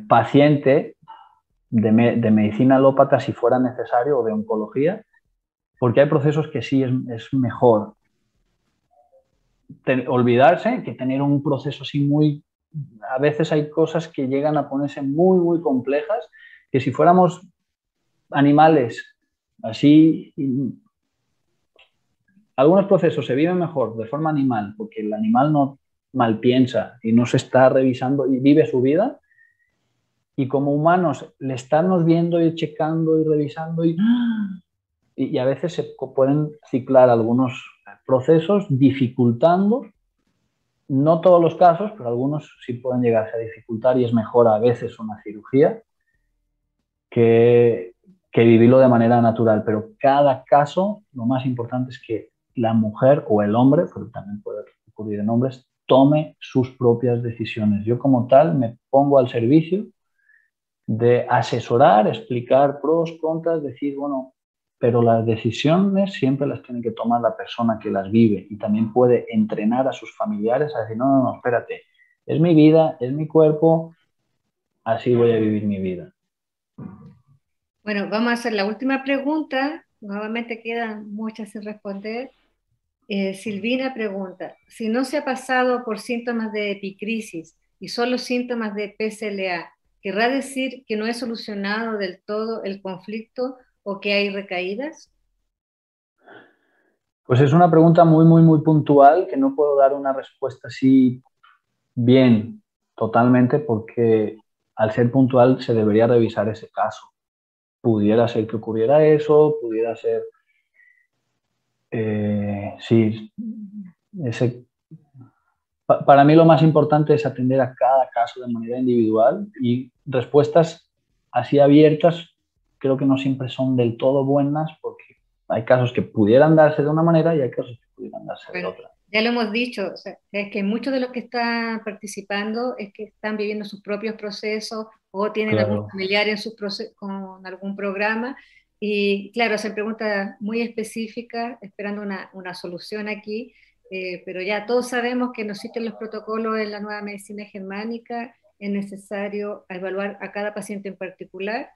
Speaker 2: paciente de medicina alópata si fuera necesario o de oncología, porque hay procesos que sí es mejor olvidarse que tener un proceso así muy... A veces hay cosas que llegan a ponerse muy, muy complejas, que si fuéramos animales así... Algunos procesos se viven mejor de forma animal, porque el animal no mal piensa y no se está revisando y vive su vida. Y como humanos, le estamos viendo y checando y revisando y a veces se pueden ciclar algunos procesos dificultando, no todos los casos, pero algunos sí pueden llegarse a dificultar y es mejor a veces una cirugía que vivirlo de manera natural. Pero cada caso, lo más importante es que la mujer o el hombre, porque también puede ocurrir en hombres, tome sus propias decisiones. Yo como tal me pongo al servicio de asesorar, explicar pros, contras, decir, bueno, pero las decisiones siempre las tiene que tomar la persona que las vive y también puede entrenar a sus familiares a decir, no, espérate, es mi vida, es mi cuerpo, así voy a vivir mi vida.
Speaker 1: Bueno, vamos a hacer la última pregunta, nuevamente quedan muchas sin responder. Silvina pregunta, si no se ha pasado por síntomas de epicrisis y solo síntomas de PCLA, ¿querrá decir que no he solucionado del todo el conflicto o que hay recaídas?
Speaker 2: Pues es una pregunta muy, muy, muy puntual que no puedo dar una respuesta así bien, totalmente, porque al ser puntual se debería revisar ese caso. Pudiera ser que ocurriera eso, pudiera ser... sí, para mí lo más importante es atender a cada caso de manera individual y respuestas así abiertas creo que no siempre son del todo buenas porque hay casos que pudieran darse de una manera y hay casos que pudieran darse de otra.
Speaker 1: Ya lo hemos dicho, o sea, es que muchos de los que están participando es que están viviendo sus propios procesos o tienen algún familiar en sus con algún programa y claro, hacen preguntas muy específicas esperando una solución aquí, pero ya todos sabemos que no existen los protocolos en la nueva medicina germánica, es necesario evaluar a cada paciente en particular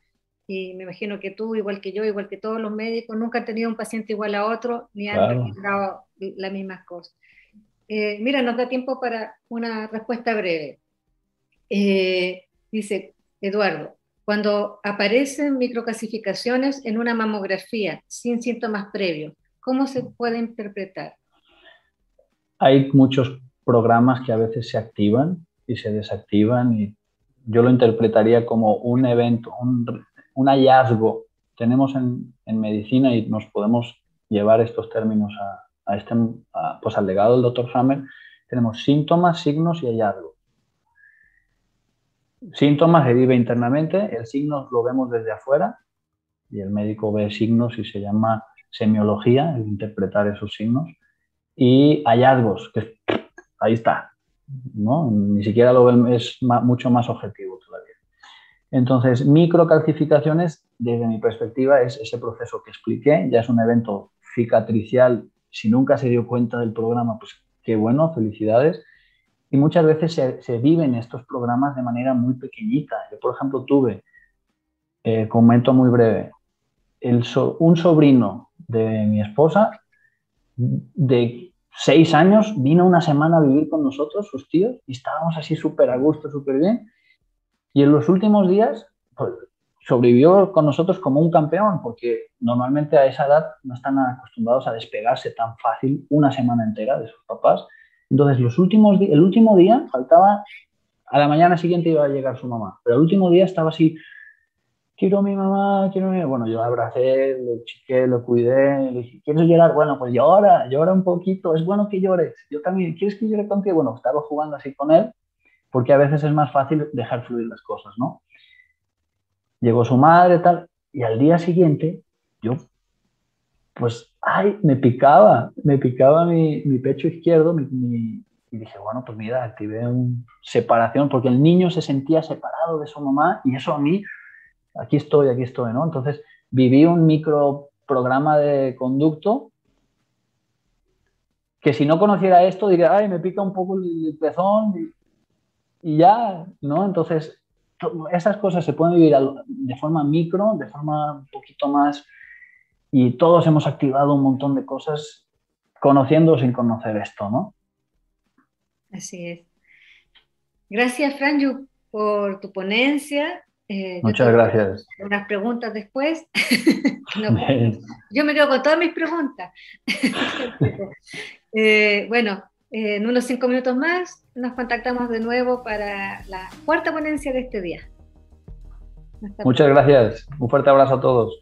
Speaker 1: y me imagino que tú, igual que yo, igual que todos los médicos, nunca han tenido un paciente igual a otro ni han registrado las mismas cosas. Mira, nos da tiempo para una respuesta breve. Dice Eduardo, cuando aparecen microcalcificaciones en una mamografía sin síntomas previos, ¿cómo se puede interpretar?
Speaker 2: Hay muchos programas que a veces se activan y se desactivan y yo lo interpretaría como un evento, un hallazgo. Tenemos en medicina y nos podemos llevar estos términos pues al legado del Dr. Hammer, tenemos síntomas, signos y hallazgos. Síntomas se vive internamente, el signo lo vemos desde afuera y el médico ve signos y se llama semiología, el interpretar esos signos. Y hallazgos, que ahí está, ¿no? Ni siquiera lo ven, es mucho más objetivo todavía. Entonces, microcalcificaciones, desde mi perspectiva, es ese proceso que expliqué, ya es un evento cicatricial. Si nunca se dio cuenta del programa, pues qué bueno, felicidades. Y muchas veces se viven estos programas de manera muy pequeñita. Yo, por ejemplo, tuve, comento muy breve, un sobrino de mi esposa, de 6 años, vino una semana a vivir con nosotros, sus tíos, y estábamos así súper a gusto, súper bien. Y en los últimos días pues, sobrevivió con nosotros como un campeón, porque normalmente a esa edad no están acostumbrados a despegarse tan fácil una semana entera de sus papás. Entonces, el último día faltaba a la mañana siguiente iba a llegar su mamá, pero el último día estaba así, quiero a mi mamá, quiero a mi mamá. Bueno, yo la abracé, lo chiqué, lo cuidé, le dije, ¿quieres llorar? Bueno, pues llora un poquito, es bueno que llores. Yo también, ¿quieres que llore contigo? Bueno, estaba jugando así con él, porque a veces es más fácil dejar fluir las cosas, ¿no? Llegó su madre, tal, y al día siguiente, yo, pues, ay, me picaba mi pecho izquierdo, y dije, bueno, pues mira, activé una separación, porque el niño se sentía separado de su mamá, y eso a mí, aquí estoy, ¿no? Entonces, viví un microprograma de conducto que si no conociera esto, diría, ay, me pica un poco el pezón, y ya, ¿no? Entonces, esas cosas se pueden vivir de forma micro, de forma un poquito más, y todos hemos activado un montón de cosas conociendo o sin conocer esto, ¿no?
Speaker 1: Así es. Gracias, Franju, por tu ponencia.
Speaker 2: Muchas gracias.
Speaker 1: Unas preguntas después. No, yo me quedo con todas mis preguntas. Bueno, en unos 5 minutos más nos contactamos de nuevo para la cuarta ponencia de este día.
Speaker 2: Muchas gracias. Un fuerte abrazo a todos.